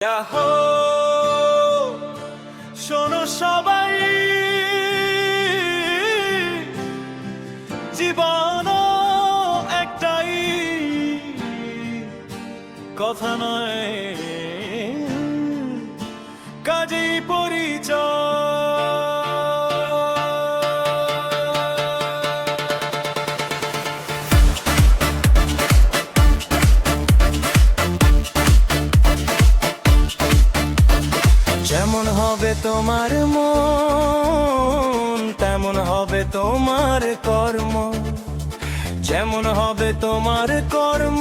Yahoo শোনো সবাই, জীবন একটাই, কথা নয় কাজেই পরিচয়। যেমন হবে তোমার মন তেমন হবে তোমার কর্ম, যেমন হবে তোমার কর্ম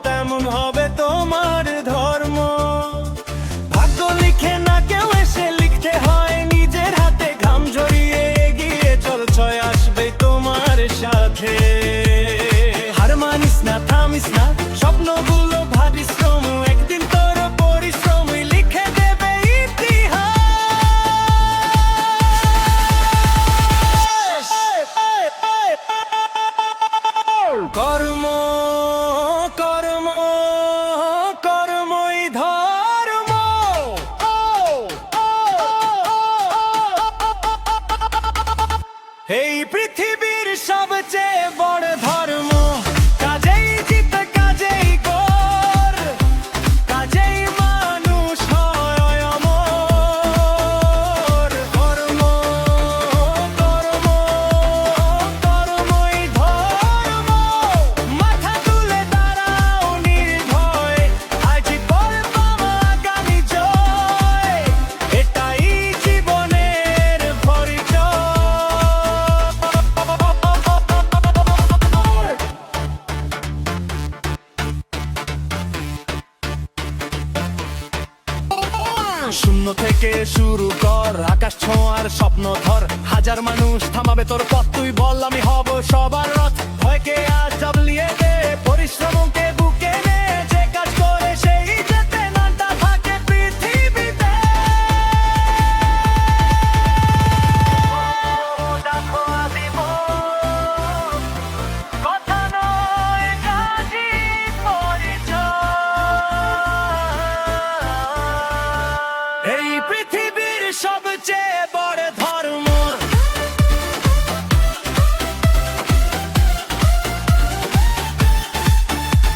তেমন হবে তোমার ধর্ম। ভাগ্য লিখে না কেউ এসে, লিখতে হয় নিজের হাতে, ঘাম ঝরিয়ে এগিয়ে চল, ছয় আসবে তোমার সাথে। হার মানিস না, থামিস না, স্বপ্নগুলো ভাবিস শ্রম, একদিন তোর পরিশ্রম লিখে দেবে ইতিহাস। কর্ম কর্ম কর্মই ধর্ম। এই পৃথিবীর সবচেয়ে বড় ধর্ম, কাজেই জিত কাজেই কর, কাজেই মানুষ হয় অমর। কর্ম কর্ম কর্মই ধর্ম, মাথা তুলে দাঁড়াও নির্ভয়, আজই করবাম আগামী জয়, এটাই জীবনের পরিচয়। শূন্য থেকে শুরু কর, আকাশ ছোঁয়ার স্বপ্ন ধর, হাজার মানুষ থামাবে তোর পথ, তুই বল আমি হব সবার রথ। ভয়কে